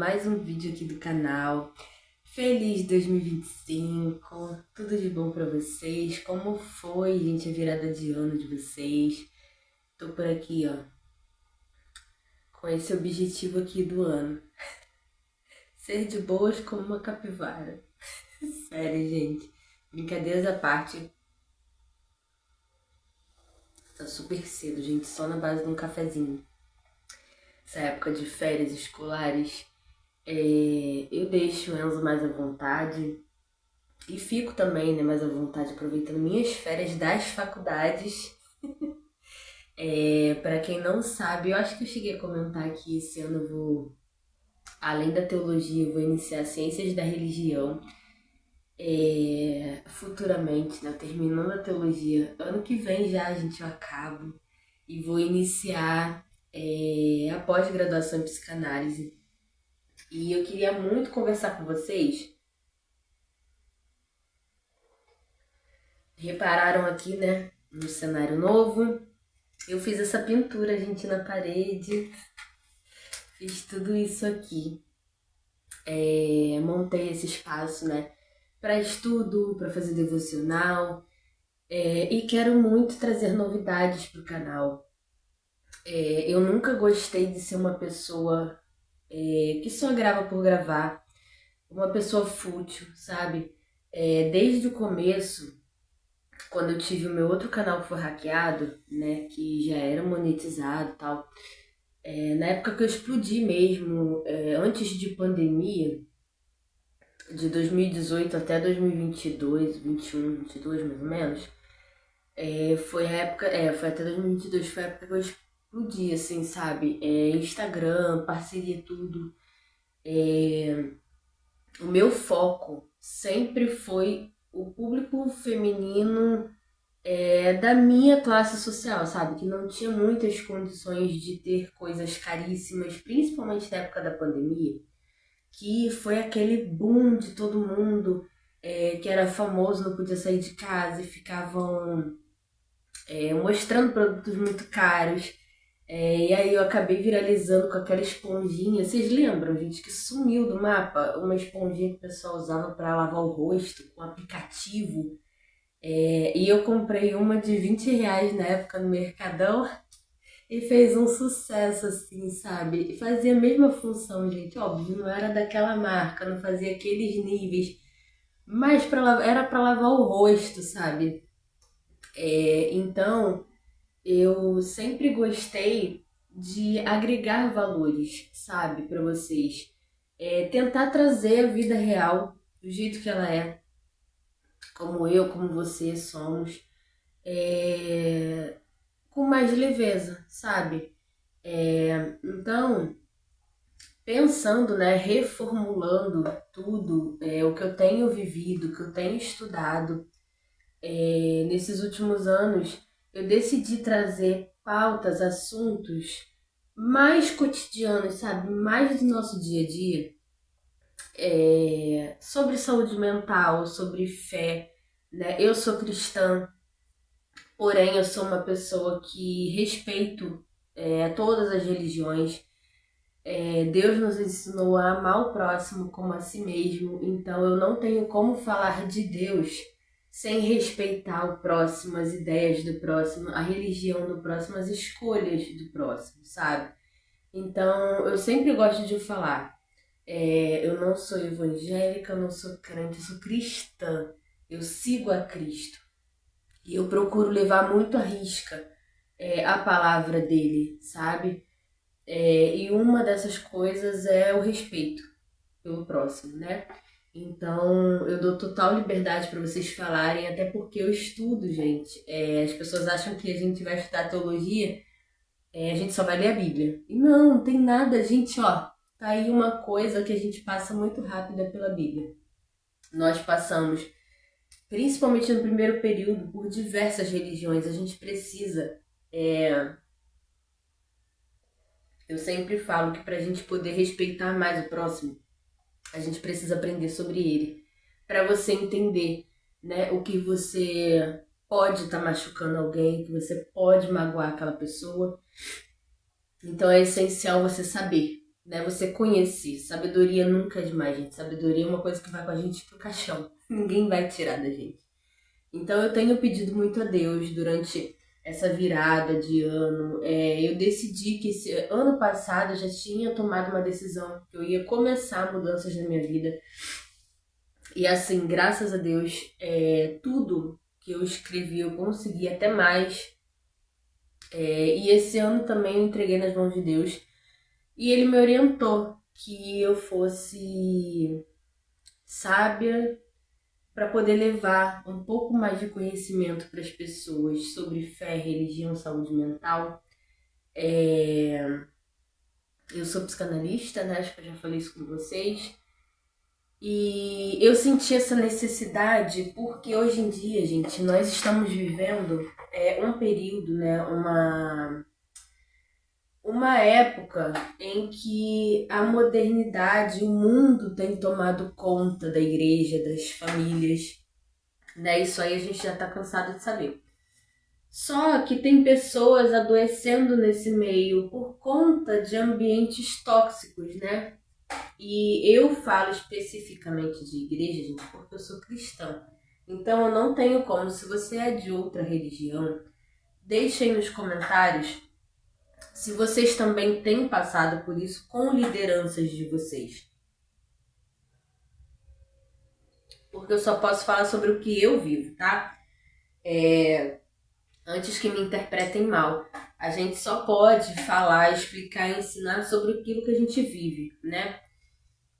mais um vídeo aqui do canal. Feliz 2025, tudo de bom pra vocês. Como foi, gente, a virada de ano de vocês? Tô por aqui, ó, com esse objetivo aqui do ano. Ser de boas como uma capivara. Sério, gente. Brincadeiras à parte. Tá super cedo, gente, só na base de um cafezinho. Essa época de férias escolares, eu deixo o Enzo mais à vontade e fico também, né, mais à vontade aproveitando minhas férias das faculdades. Para quem não sabe, eu acho que eu cheguei a comentar que esse ano eu vou, além da teologia, eu vou iniciar ciências da religião. Futuramente, né, terminando a teologia, ano que vem já, gente, eu acabo e vou iniciar a pós-graduação em psicanálise. E eu queria muito conversar com vocês. Repararam aqui, né, no cenário novo? Eu fiz essa pintura, gente, na parede. Fiz tudo isso aqui. Montei esse espaço, né, para estudo, para fazer devocional. E quero muito trazer novidades pro canal. Eu nunca gostei de ser uma pessoa que só grava por gravar. Uma pessoa fútil, sabe? Desde o começo, quando eu tive o meu outro canal que foi hackeado, né, que já era monetizado e tal, na época que eu explodi mesmo, antes de pandemia, de 2018 até 2022, 21, 22 mais ou menos, foi a época, foi até 2022, foi a época que eu explodi, assim, sabe? Instagram, parceria, tudo. O meu foco sempre foi o público feminino da minha classe social, sabe? Que não tinha muitas condições de ter coisas caríssimas, principalmente na época da pandemia, que foi aquele boom de todo mundo que era famoso, não podia sair de casa e ficavam mostrando produtos muito caros. E aí eu acabei viralizando com aquela esponjinha. Vocês lembram, gente, que sumiu do mapa? Uma esponjinha que o pessoal usava para lavar o rosto com aplicativo. E eu comprei uma de R$ 20 na época no Mercadão e fez um sucesso, assim, sabe? E fazia a mesma função, gente. Óbvio, não era daquela marca, não fazia aqueles níveis, mas era para lavar o rosto, sabe? Então, eu sempre gostei de agregar valores, sabe, para vocês. Tentar trazer a vida real do jeito que ela é, como eu, como você somos, com mais leveza, sabe? Então, pensando, né, reformulando tudo, o que eu tenho vivido, o que eu tenho estudado, nesses últimos anos, eu decidi trazer pautas, assuntos mais cotidianos, sabe? Mais do nosso dia a dia, sobre saúde mental, sobre fé, né? Eu sou cristã, porém eu sou uma pessoa que respeito todas as religiões. Deus nos ensinou a amar o próximo como a si mesmo, então eu não tenho como falar de Deus sem respeitar o próximo, as ideias do próximo, a religião do próximo, as escolhas do próximo, sabe? Então eu sempre gosto de falar, eu não sou evangélica, eu não sou crente, eu sou cristã, eu sigo a Cristo e eu procuro levar muito à risca a palavra dele, sabe? E uma dessas coisas é o respeito pelo próximo, né? Então, eu dou total liberdade para vocês falarem, até porque eu estudo, gente. As pessoas acham que a gente vai estudar teologia, a gente só vai ler a Bíblia. E não tem nada, gente, ó. Tá aí uma coisa que a gente passa muito rápida pela Bíblia. Nós passamos, principalmente no primeiro período, por diversas religiões. A gente precisa. Eu sempre falo que para a gente poder respeitar mais o próximo, a gente precisa aprender sobre ele. Para você entender, né, o que você pode estar machucando alguém, que você pode magoar aquela pessoa. Então é essencial você saber, né? Você conhecer. Sabedoria nunca é demais, gente. Sabedoria é uma coisa que vai com a gente pro caixão. Ninguém vai tirar da gente. Então eu tenho pedido muito a Deus durante essa virada de ano. Eu decidi que esse ano passado eu já tinha tomado uma decisão que eu ia começar mudanças na minha vida. E assim, graças a Deus, tudo que eu escrevi eu consegui até mais. E esse ano também eu entreguei nas mãos de Deus. E ele me orientou que eu fosse sábia para poder levar um pouco mais de conhecimento para as pessoas sobre fé, religião, saúde mental. Eu sou psicanalista, né? Acho que eu já falei isso com vocês. E eu senti essa necessidade porque hoje em dia, gente, nós estamos vivendo um período, né? Uma época em que a modernidade, o mundo tem tomado conta da igreja, das famílias, né? Isso aí a gente já tá cansado de saber. Só que tem pessoas adoecendo nesse meio por conta de ambientes tóxicos, né? E eu falo especificamente de igreja, gente, porque eu sou cristã. Então eu não tenho como, se você é de outra religião, deixem nos comentários se vocês também têm passado por isso com lideranças de vocês. Porque eu só posso falar sobre o que eu vivo, tá? Antes que me interpretem mal. A gente só pode falar, explicar, ensinar sobre aquilo que a gente vive, né?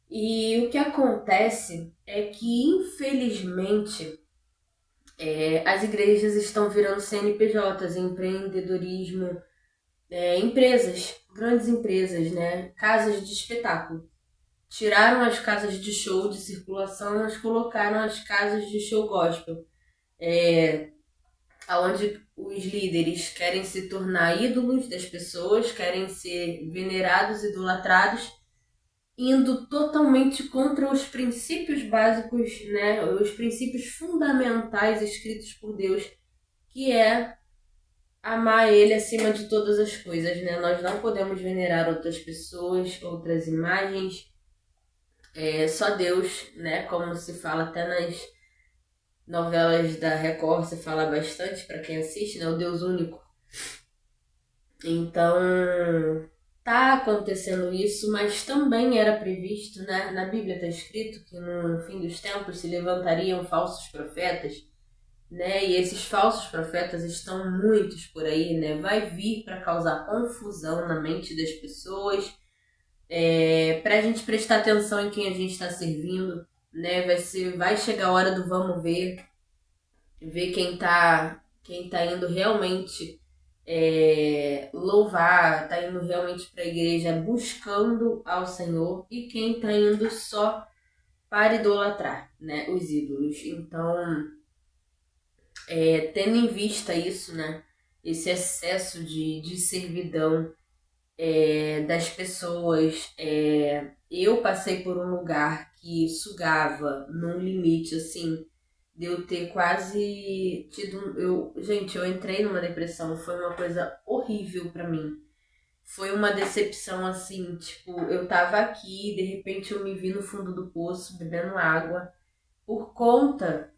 E o que acontece é que, infelizmente, as igrejas estão virando CNPJs, empreendedorismo, empresas, grandes empresas, né? Casas de espetáculo. Tiraram as casas de show de circulação, mas colocaram as casas de show gospel. Onde os líderes querem se tornar ídolos das pessoas, querem ser venerados, idolatrados, indo totalmente contra os princípios básicos, né? Os princípios fundamentais escritos por Deus, que é amar Ele acima de todas as coisas, né? Nós não podemos venerar outras pessoas, outras imagens, só Deus, né? Como se fala até nas novelas da Record, se fala bastante para quem assiste, né? O Deus único. Então, tá acontecendo isso, mas também era previsto, né? Na Bíblia está escrito que no fim dos tempos se levantariam falsos profetas, né? E esses falsos profetas estão muitos por aí, né? Vai vir para causar confusão na mente das pessoas, para a gente prestar atenção em quem a gente está servindo, né? Vai chegar a hora do vamos ver quem tá indo realmente louvar, tá indo realmente para a igreja buscando ao Senhor, e quem tá indo só para idolatrar, né? Os ídolos. Então, tendo em vista isso, né? Esse excesso de servidão das pessoas. Eu passei por um lugar que sugava num limite, assim, de eu ter quase tido... Gente, eu entrei numa depressão, foi uma coisa horrível pra mim. Foi uma decepção, assim, tipo, eu tava aqui, de repente eu me vi no fundo do poço, bebendo água, por conta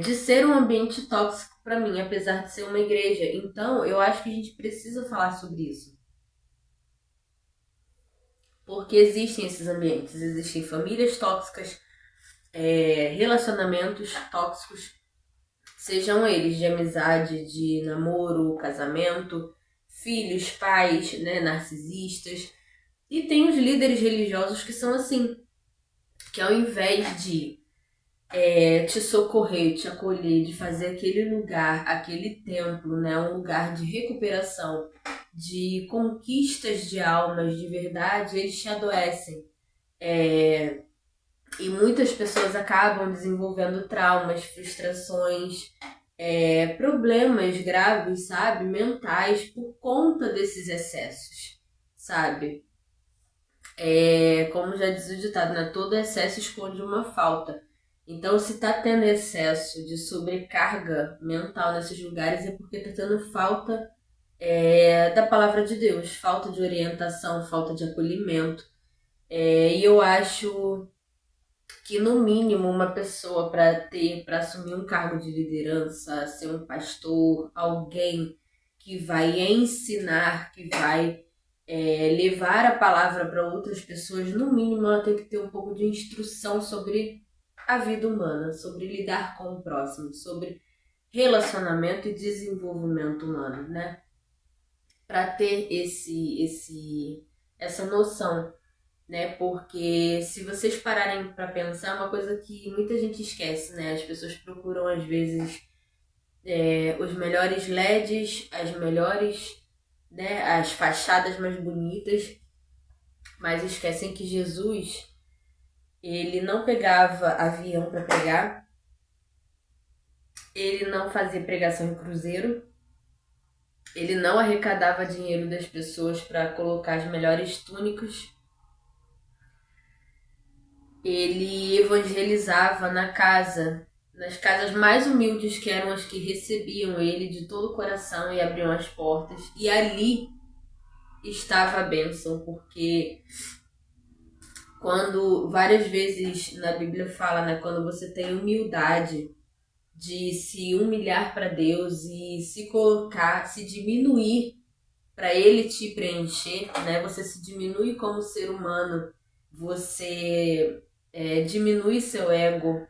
de ser um ambiente tóxico pra mim, apesar de ser uma igreja. Então, eu acho que a gente precisa falar sobre isso. Porque existem esses ambientes, existem famílias tóxicas, relacionamentos tóxicos, sejam eles de amizade, de namoro, casamento, filhos, pais, né, narcisistas. E tem os líderes religiosos que são assim, que ao invés de te socorrer, te acolher, de fazer aquele lugar, aquele templo, né, um lugar de recuperação, de conquistas de almas de verdade, eles te adoecem. E muitas pessoas acabam desenvolvendo traumas, frustrações, problemas graves, sabe, mentais, por conta desses excessos, sabe? Como já diz o ditado, né? Todo excesso esconde uma falta. Então, se tá tendo excesso de sobrecarga mental nesses lugares, é porque tá tendo falta da palavra de Deus, falta de orientação, falta de acolhimento. E eu acho que no mínimo uma pessoa para assumir um cargo de liderança, ser um pastor, alguém que vai ensinar, que vai levar a palavra para outras pessoas, no mínimo ela tem que ter um pouco de instrução sobre a vida humana, sobre lidar com o próximo, sobre relacionamento e desenvolvimento humano, né? Para ter essa noção, né? Porque se vocês pararem para pensar, é uma coisa que muita gente esquece, né? As pessoas procuram às vezes os melhores LEDs, as melhores, né? As fachadas mais bonitas, mas esquecem que Jesus, ele não pegava avião para pregar, ele não fazia pregação em cruzeiro, ele não arrecadava dinheiro das pessoas para colocar as melhores túnicas. Ele evangelizava nas casas mais humildes, que eram as que recebiam ele de todo o coração e abriam as portas. E ali estava a bênção, porque quando várias vezes na Bíblia fala, né, quando você tem humildade de se humilhar para Deus e se colocar, se diminuir para ele te preencher, né? Você se diminui como ser humano, você diminui seu ego,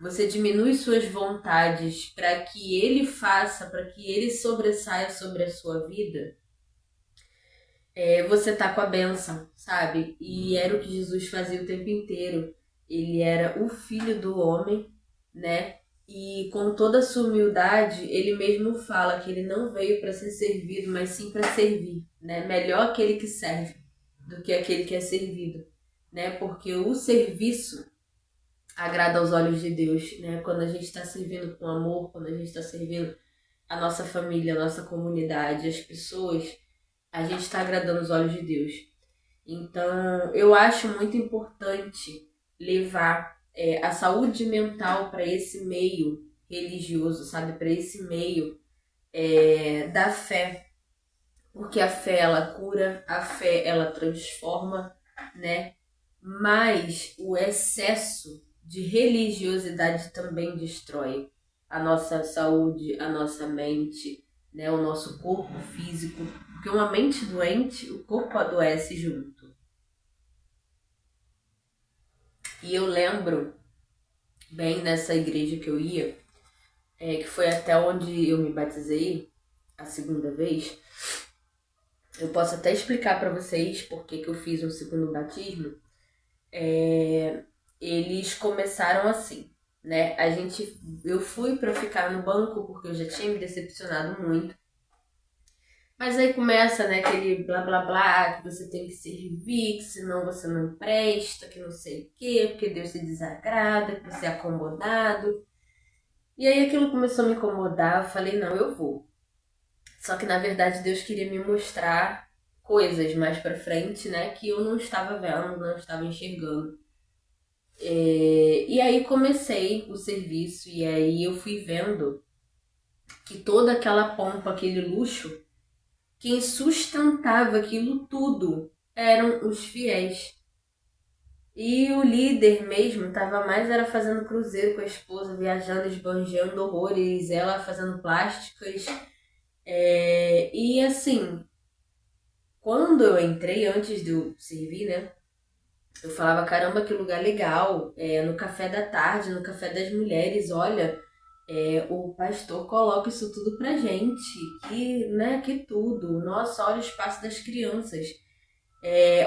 você diminui suas vontades para que ele faça, para que ele sobressaia sobre a sua vida. Você tá com a bênção, sabe? E era o que Jesus fazia o tempo inteiro. Ele era o filho do homem, né? E com toda a sua humildade, ele mesmo fala que ele não veio para ser servido, mas sim para servir, né? Melhor aquele que serve do que aquele que é servido, né? Porque o serviço agrada aos olhos de Deus, né? Quando a gente está servindo com amor, quando a gente está servindo a nossa família, a nossa comunidade, as pessoas, a gente está agradando os olhos de Deus. Então, eu acho muito importante levar a saúde mental para esse meio religioso, sabe? Para esse meio da fé. Porque a fé, ela cura, a fé, ela transforma, né? Mas o excesso de religiosidade também destrói a nossa saúde, a nossa mente, né? O nosso corpo físico. Porque uma mente doente, o corpo adoece junto. E eu lembro bem nessa igreja que eu ia, que foi até onde eu me batizei a segunda vez. Eu posso até explicar para vocês por que eu fiz um segundo batismo. Eles começaram assim, né? Eu fui para ficar no banco porque eu já tinha me decepcionado muito. Mas aí começa, né, aquele blá blá blá, que você tem que servir, que senão você não presta, que não sei o quê, porque Deus se desagrada, que você é acomodado. E aí aquilo começou a me incomodar, eu falei, não, eu vou. Só que na verdade Deus queria me mostrar coisas mais pra frente, né, que eu não estava vendo, não estava enxergando. E aí comecei o serviço e aí eu fui vendo que toda aquela pompa, aquele luxo, quem sustentava aquilo tudo eram os fiéis. E o líder mesmo tava mais era fazendo cruzeiro com a esposa, viajando, esbanjando horrores, ela fazendo plásticas. E assim, quando eu entrei, antes de eu servir, né? Eu falava, caramba, que lugar legal. No café da tarde, no café das mulheres, olha, o pastor coloca isso tudo pra gente. Que, né, que tudo. Nossa, olha o espaço das crianças.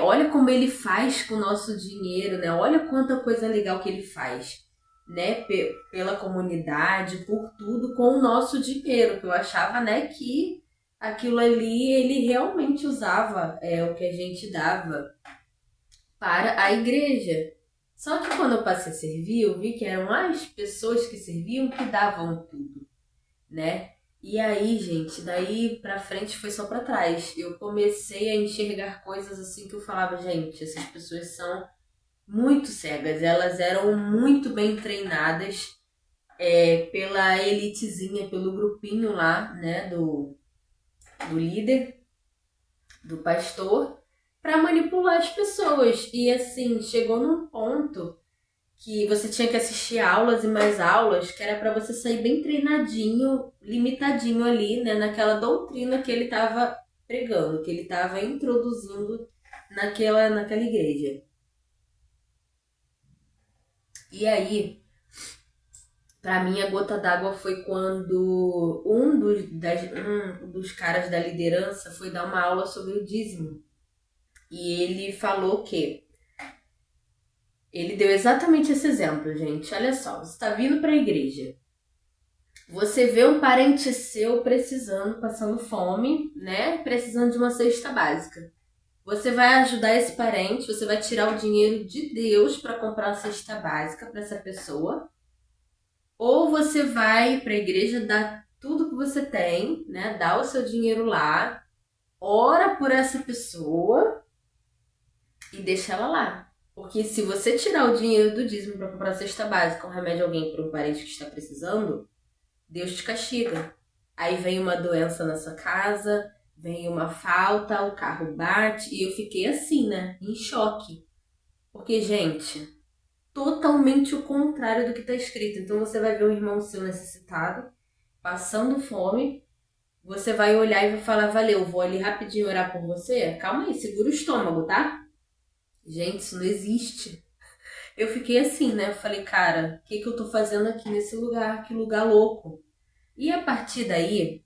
Olha como ele faz com o nosso dinheiro, né? Olha quanta coisa legal que ele faz, né? Pela comunidade, por tudo, com o nosso dinheiro. Que eu achava, né, que aquilo ali ele realmente usava o que a gente dava para a igreja. Só que quando eu passei a servir, eu vi que eram as pessoas que serviam que davam tudo, né? E aí, gente, daí pra frente foi só pra trás. Eu comecei a enxergar coisas assim que eu falava, gente, essas pessoas são muito cegas. Elas eram muito bem treinadas pela elitezinha, pelo grupinho lá, né, do líder, do pastor, para manipular as pessoas. E assim, chegou num ponto que você tinha que assistir aulas e mais aulas, que era para você sair bem treinadinho, limitadinho ali, né, naquela doutrina que ele estava pregando, que ele estava introduzindo naquela igreja. E aí, para mim, a gota d'água foi quando um dos caras da liderança foi dar uma aula sobre o dízimo. E ele falou que ele deu exatamente esse exemplo, gente. Olha só, você está vindo para a igreja. Você vê um parente seu precisando, passando fome, né? Precisando de uma cesta básica. Você vai ajudar esse parente, você vai tirar o dinheiro de Deus para comprar a cesta básica para essa pessoa. Ou você vai para a igreja, dar tudo que você tem, né? Dá o seu dinheiro lá, ora por essa pessoa e deixa ela lá. Porque se você tirar o dinheiro do dízimo para comprar a cesta básica, um remédio a alguém para um parente que está precisando, Deus te castiga. Aí vem uma doença na sua casa, vem uma falta, o carro bate, e eu fiquei assim, né? Em choque. Porque, gente, totalmente o contrário do que está escrito. Então você vai ver um irmão seu necessitado, passando fome, você vai olhar e vai falar, valeu, vou ali rapidinho orar por você? Calma aí, segura o estômago, tá? Gente, isso não existe. Eu fiquei assim, né? Eu falei, cara, o que eu tô fazendo aqui nesse lugar? Que lugar louco. E a partir daí,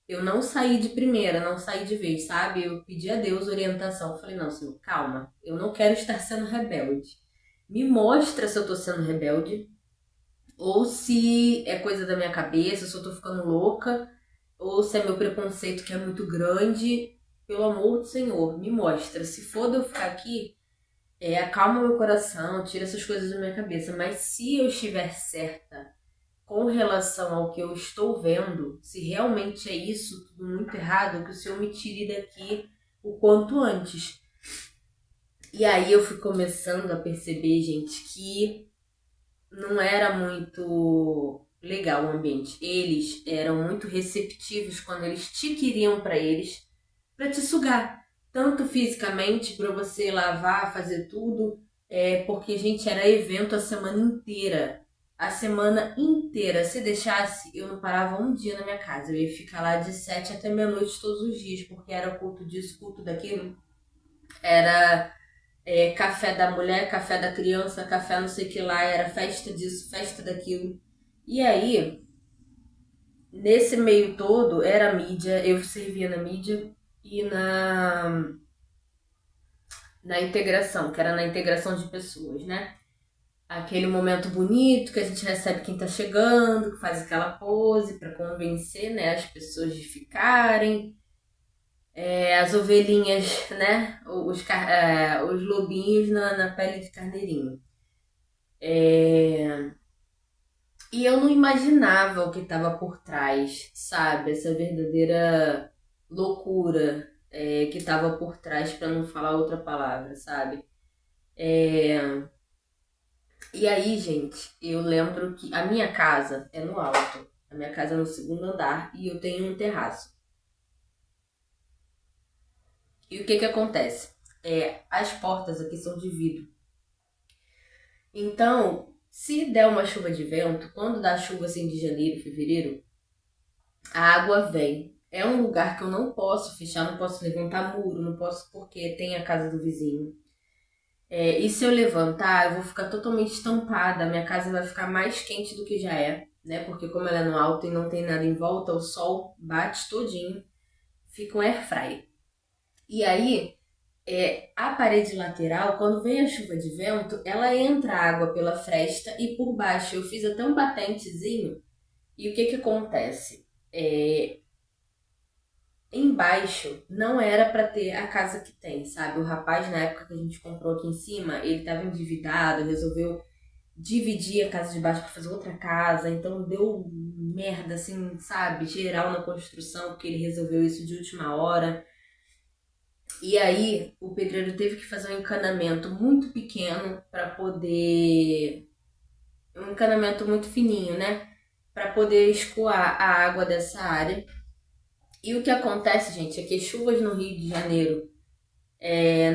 eu não saí de primeira, não saí de vez, sabe? Eu pedi a Deus orientação. Eu falei, não, Senhor, calma. Eu não quero estar sendo rebelde. Me mostra se eu tô sendo rebelde. Ou se é coisa da minha cabeça, se eu tô ficando louca. Ou se é meu preconceito que é muito grande. Pelo amor do Senhor, me mostra. Se for de eu ficar aqui, acalma meu coração, tira essas coisas da minha cabeça. Mas se eu estiver certa com relação ao que eu estou vendo, se realmente é isso tudo muito errado, que o Senhor me tire daqui o quanto antes. E aí eu fui começando a perceber, gente, que não era muito legal o ambiente. Eles eram muito receptivos quando eles te queriam para te sugar. Tanto fisicamente, para você lavar, fazer tudo, porque, gente, era evento a semana inteira. A semana inteira. Se deixasse, eu não parava um dia na minha casa. Eu ia ficar lá de 7 até meia-noite todos os dias, porque era culto disso, culto daquilo. Era café da mulher, café da criança, café não sei o que lá. Era festa disso, festa daquilo. E aí, nesse meio todo, era a mídia. Eu servia na mídia e na integração, que era na integração de pessoas, né? Aquele momento bonito que a gente recebe quem tá chegando, que faz aquela pose para convencer, né, as pessoas de ficarem. As ovelhinhas, né, os lobinhos na pele de carneirinho. E eu não imaginava o que estava por trás, sabe? Essa verdadeira loucura que estava por trás, para não falar outra palavra, sabe? E aí, gente, eu lembro que a minha casa é no alto. A minha casa é no segundo andar e eu tenho um terraço. E o que acontece? As portas aqui são de vidro. Então, se der uma chuva de vento, quando dá chuva assim de janeiro, fevereiro, a água vem. É um lugar que eu não posso fechar, não posso levantar muro, não posso porque tem a casa do vizinho. E se eu levantar, eu vou ficar totalmente estampada, a minha casa vai ficar mais quente do que já é, né? Porque como ela é no alto e não tem nada em volta, o sol bate todinho, fica um air fry. E aí, a parede lateral, quando vem a chuva de vento, ela entra água pela fresta e por baixo. Eu fiz até um batentezinho. E o que acontece? Embaixo não era para ter a casa que tem, sabe? O rapaz, na época que a gente comprou aqui em cima, ele tava endividado, resolveu dividir a casa de baixo para fazer outra casa, então deu merda, assim, sabe? Geral na construção, porque ele resolveu isso de última hora. E aí o pedreiro teve que fazer um encanamento muito pequeno para poder. Um encanamento muito fininho, né? Para poder escoar a água dessa área. E o que acontece, gente, é que chuvas no Rio de Janeiro,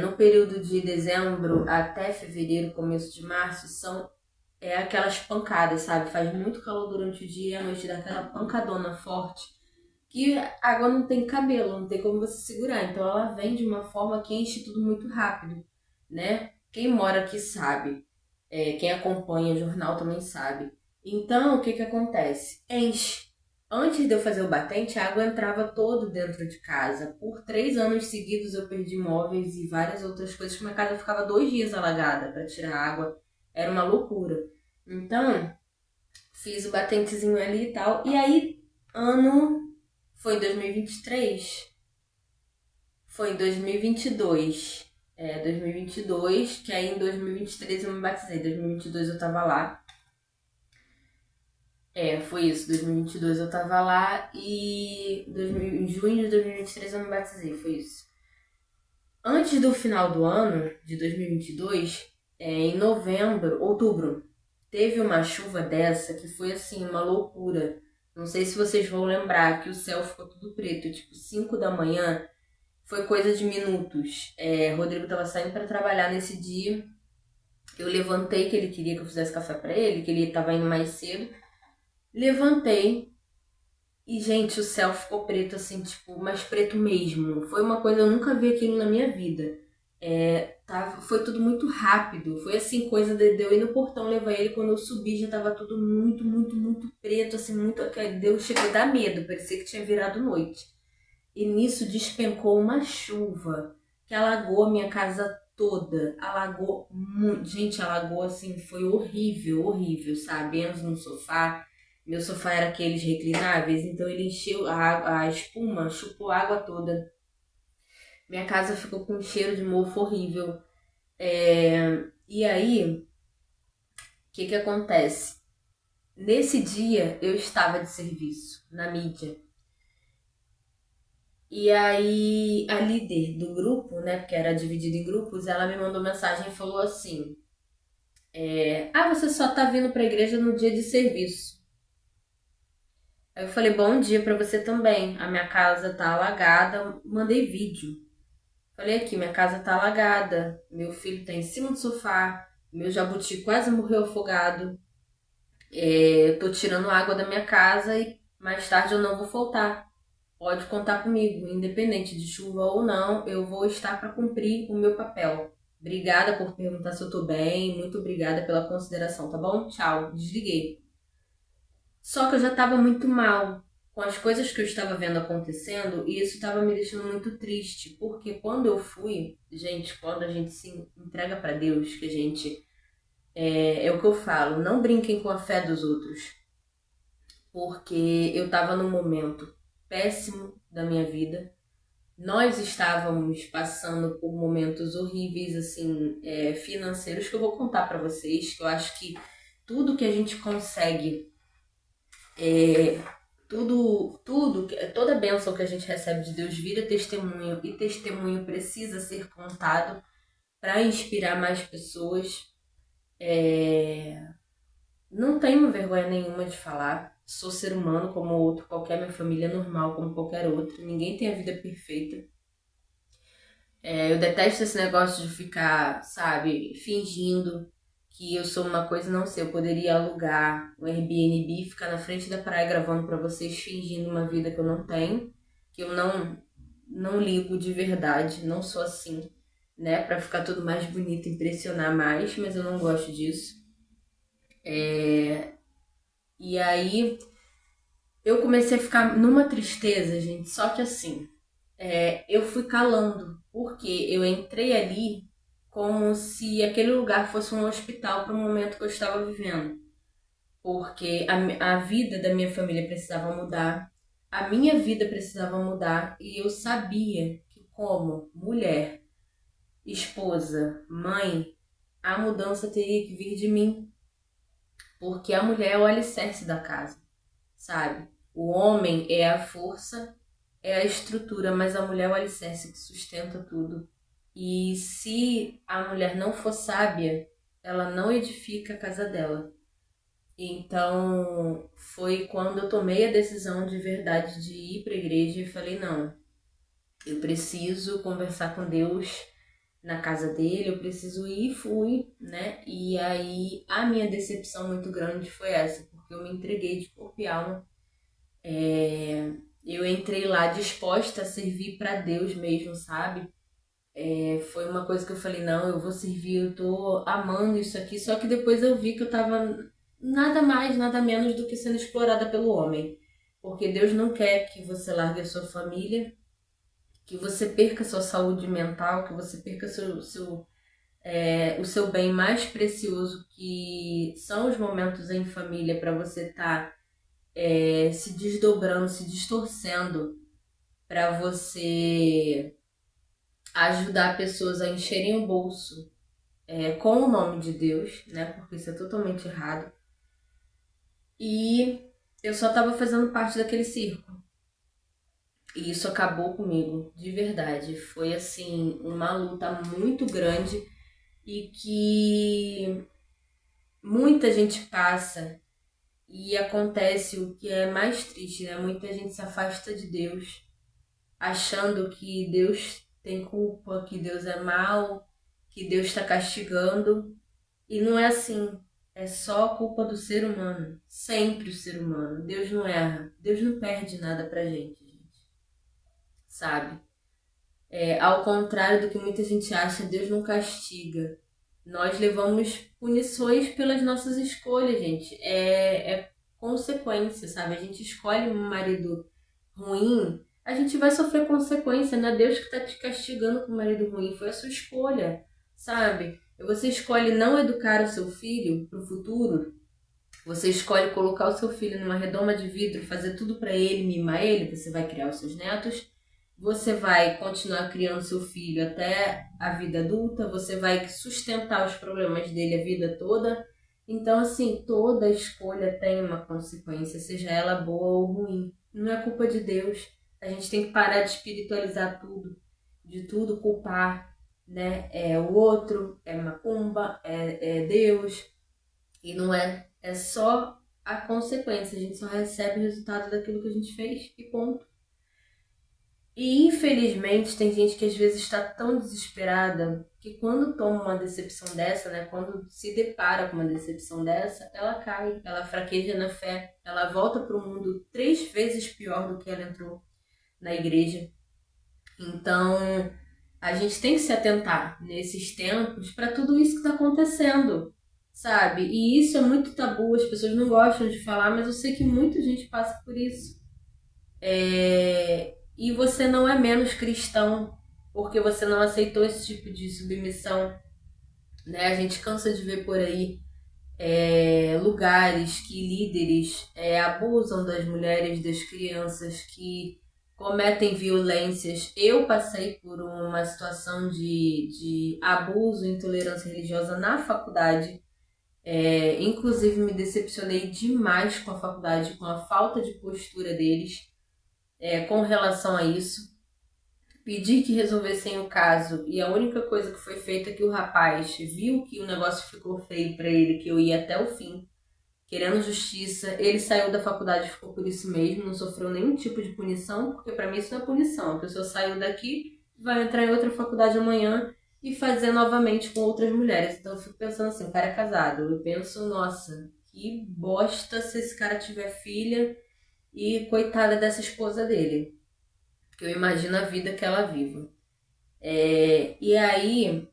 no período de dezembro até fevereiro, começo de março, são aquelas pancadas, sabe? Faz muito calor durante o dia e à noite dá aquela pancadona forte que a água não tem cabelo, não tem como você segurar. Então ela vem de uma forma que enche tudo muito rápido, né? Quem mora aqui sabe, quem acompanha o jornal também sabe. Então o que que acontece? Enche. Antes de eu fazer o batente, a água entrava todo dentro de casa. Por 3 anos seguidos eu perdi móveis e várias outras coisas. Minha casa ficava 2 dias alagada para tirar água. Era uma loucura. Então, fiz o batentezinho ali e tal. E aí, foi em 2023? Foi em 2022. 2022, que aí em 2023 eu me batizei. 2022 eu tava lá. Foi isso. 2022 eu tava lá e em junho de 2023 eu me batizei. Foi isso. Antes do final do ano, de 2022, em outubro, teve uma chuva dessa que foi assim, uma loucura. Não sei se vocês vão lembrar que o céu ficou tudo preto, tipo 5 da manhã, foi coisa de minutos. Rodrigo tava saindo para trabalhar nesse dia. Eu levantei que ele queria que eu fizesse café para ele, que ele tava indo mais cedo. Levantei e, gente, o céu ficou preto assim, tipo, mas preto mesmo. Foi uma coisa, eu nunca vi aquilo na minha vida. Foi tudo muito rápido. Foi assim, coisa de eu ir no portão levar ele. Quando eu subi, já tava tudo muito, muito, muito preto, assim, muito. Deus chegou a dar medo, parecia que tinha virado noite. E nisso despencou uma chuva que alagou a minha casa toda. Alagou muito. Gente, alagou assim, foi horrível, horrível, sabe? Enzo no sofá. Meu sofá era aqueles reclináveis, então ele encheu a espuma, chupou a água toda. Minha casa ficou com um cheiro de mofo horrível. E aí, o que que acontece? Nesse dia eu estava de serviço na mídia. E aí a líder do grupo, né, porque era dividido em grupos, ela me mandou mensagem e falou assim: você só tá vindo pra igreja no dia de serviço. Aí eu falei: bom dia pra você também. A minha casa tá alagada. Mandei vídeo. Falei aqui: minha casa tá alagada. Meu filho tá em cima do sofá. Meu jabuti quase morreu afogado. Tô tirando água da minha casa e mais tarde eu não vou faltar. Pode contar comigo, independente de chuva ou não, eu vou estar para cumprir o meu papel. Obrigada por perguntar se eu tô bem, muito obrigada pela consideração, tá bom? Tchau, desliguei. Só que eu já tava muito mal com as coisas que eu estava vendo acontecendo e isso tava me deixando muito triste, porque quando eu fui, gente, quando a gente se entrega para Deus, que a gente é o que eu falo, não brinquem com a fé dos outros, porque eu tava num momento péssimo da minha vida. Nós estávamos passando por momentos horríveis, assim, financeiros, que eu vou contar para vocês, que eu acho que tudo que a gente consegue, toda bênção que a gente recebe de Deus vira testemunho, e testemunho precisa ser contado para inspirar mais pessoas. Não tenho vergonha nenhuma de falar, sou ser humano como outro, qualquer, minha família é normal como qualquer outro, ninguém tem a vida perfeita. Eu detesto esse negócio de ficar, sabe, fingindo que eu sou uma coisa e não sei. Eu poderia alugar um Airbnb, ficar na frente da praia gravando pra vocês, fingindo uma vida que eu não tenho, que eu não ligo de verdade, não sou assim, né, pra ficar tudo mais bonito, impressionar mais, mas eu não gosto disso. E aí eu comecei a ficar numa tristeza, gente, só que assim, eu fui calando, porque eu entrei ali como se aquele lugar fosse um hospital para o momento que eu estava vivendo. Porque a vida da minha família precisava mudar, a minha vida precisava mudar, e eu sabia que, como mulher, esposa, mãe, a mudança teria que vir de mim, porque a mulher é o alicerce da casa, sabe? O homem é a força, é a estrutura, mas a mulher é o alicerce que sustenta tudo. E se a mulher não for sábia, ela não edifica a casa dela. Então, foi quando eu tomei a decisão de verdade de ir para a igreja e falei: não, eu preciso conversar com Deus na casa dele, eu preciso ir, e fui, né? E aí a minha decepção muito grande foi essa, porque eu me entreguei de corpo e alma. Eu entrei lá disposta a servir para Deus mesmo, sabe? Foi uma coisa que eu falei, não, eu vou servir, eu tô amando isso aqui, só que depois eu vi que eu tava nada mais, nada menos do que sendo explorada pelo homem. Porque Deus não quer que você largue a sua família, que você perca sua saúde mental, que você perca o seu bem mais precioso, que são os momentos em família para você estar se desdobrando, se distorcendo, para você ajudar pessoas a encherem o bolso com o nome de Deus, né? Porque isso é totalmente errado. E eu só tava fazendo parte daquele circo. E isso acabou comigo, de verdade. Foi assim, uma luta muito grande e que muita gente passa e acontece o que é mais triste, né? Muita gente se afasta de Deus, achando que Deus tem culpa, que Deus é mau, que Deus está castigando. E não é assim. É só culpa do ser humano. Sempre o ser humano. Deus não erra. Deus não perde nada pra gente. Sabe? Ao contrário do que muita gente acha, Deus não castiga. Nós levamos punições pelas nossas escolhas, gente. É consequência, sabe? A gente escolhe um marido ruim, a gente vai sofrer consequência. Não é Deus que tá te castigando com um marido ruim, foi a sua escolha, sabe? Você escolhe não educar o seu filho pro futuro, você escolhe colocar o seu filho numa redoma de vidro, fazer tudo para ele, mimar ele, você vai criar os seus netos, você vai continuar criando seu filho até a vida adulta, você vai sustentar os problemas dele a vida toda. Então, assim, toda escolha tem uma consequência, seja ela boa ou ruim. Não é culpa de Deus. A gente tem que parar de espiritualizar tudo, de tudo culpar, né? É o outro, é macumba, é Deus. E não é. É só a consequência. A gente só recebe o resultado daquilo que a gente fez e ponto. E infelizmente tem gente que às vezes está tão desesperada que quando toma uma decepção dessa, né, quando se depara com uma decepção dessa, ela cai, ela fraqueja na fé, ela volta para o mundo 3 vezes pior do que ela entrou na igreja. Então a gente tem que se atentar nesses tempos para tudo isso que está acontecendo, sabe? E isso é muito tabu, as pessoas não gostam de falar, mas eu sei que muita gente passa por isso. E você não é menos cristão porque você não aceitou esse tipo de submissão, né? A gente cansa de ver por aí lugares que líderes abusam das mulheres, das crianças, que cometem violências. Eu passei por uma situação de abuso e intolerância religiosa na faculdade. Inclusive me decepcionei demais com a faculdade, com a falta de postura deles com relação a isso. Pedi que resolvessem o caso e a única coisa que foi feita é que o rapaz viu que o negócio ficou feio para ele, que eu ia até o fim, querendo justiça. Ele saiu da faculdade e ficou por isso mesmo, não sofreu nenhum tipo de punição, porque para mim isso não é punição. A pessoa saiu daqui, vai entrar em outra faculdade amanhã e fazer novamente com outras mulheres. Então eu fico pensando assim, o cara é casado. Eu penso, nossa, que bosta se esse cara tiver filha e coitada dessa esposa dele. Porque eu imagino a vida que ela vive. E aí,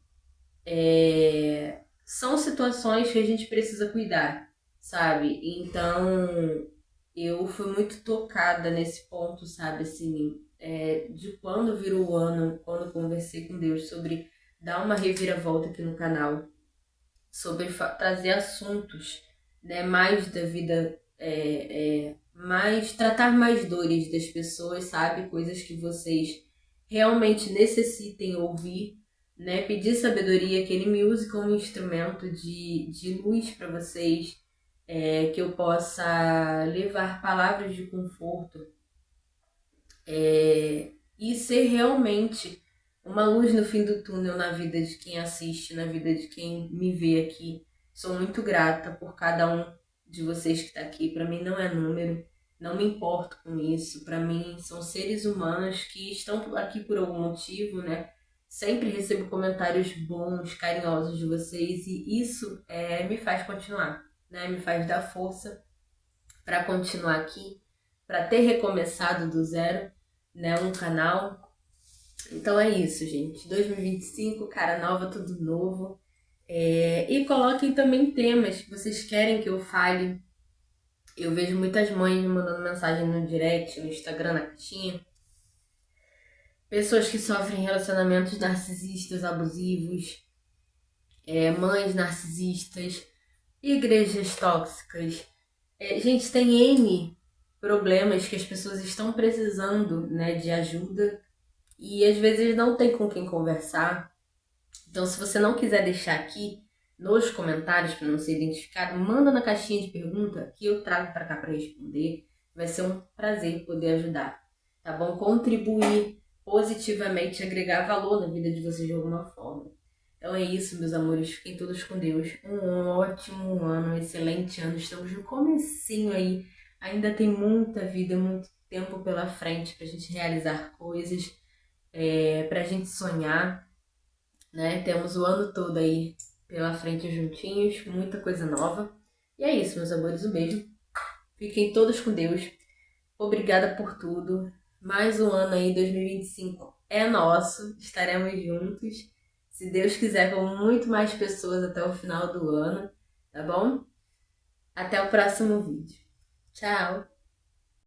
são situações que a gente precisa cuidar, sabe? Então, eu fui muito tocada nesse ponto, sabe? Assim, de quando virou o ano, quando conversei com Deus sobre dar uma reviravolta aqui no canal, sobre trazer assuntos, né, mais da vida, mais tratar mais dores das pessoas, sabe? Coisas que vocês realmente necessitem ouvir, né? Pedir sabedoria, que ele me use como instrumento de luz para vocês, que eu possa levar palavras de conforto, e ser realmente uma luz no fim do túnel na vida de quem assiste, na vida de quem me vê aqui. Sou muito grata por cada um de vocês que tá aqui. Para mim não é número, não me importo com isso. Para mim são seres humanos que estão aqui por algum motivo, né? Sempre recebo comentários bons, carinhosos de vocês e isso me faz continuar, né? Me faz dar força para continuar aqui, para ter recomeçado do zero, né? Um canal. Então é isso, gente. 2025, cara nova, tudo novo. E coloquem também temas que vocês querem que eu fale. Eu vejo muitas mães me mandando mensagem no direct, no Instagram, na caixinha. Pessoas que sofrem relacionamentos narcisistas, abusivos, mães narcisistas, igrejas tóxicas. Gente, tem N problemas que as pessoas estão precisando, né, de ajuda e às vezes não tem com quem conversar. Então, se você não quiser deixar aqui nos comentários para não ser identificado, manda na caixinha de pergunta que eu trago para cá para responder. Vai ser um prazer poder ajudar, tá bom? Contribuir positivamente, agregar valor na vida de vocês de alguma forma. Então é isso, meus amores. Fiquem todos com Deus. Um ótimo ano, um excelente ano. Estamos no comecinho aí. Ainda tem muita vida, muito tempo pela frente pra gente realizar coisas, pra gente sonhar, né? Temos o ano todo aí pela frente juntinhos, muita coisa nova. E é isso, meus amores. Um beijo. Fiquem todos com Deus. Obrigada por tudo. Mais um ano aí, 2025 é nosso. Estaremos juntos. Se Deus quiser, com muito mais pessoas até o final do ano. Tá bom? Até o próximo vídeo. Tchau!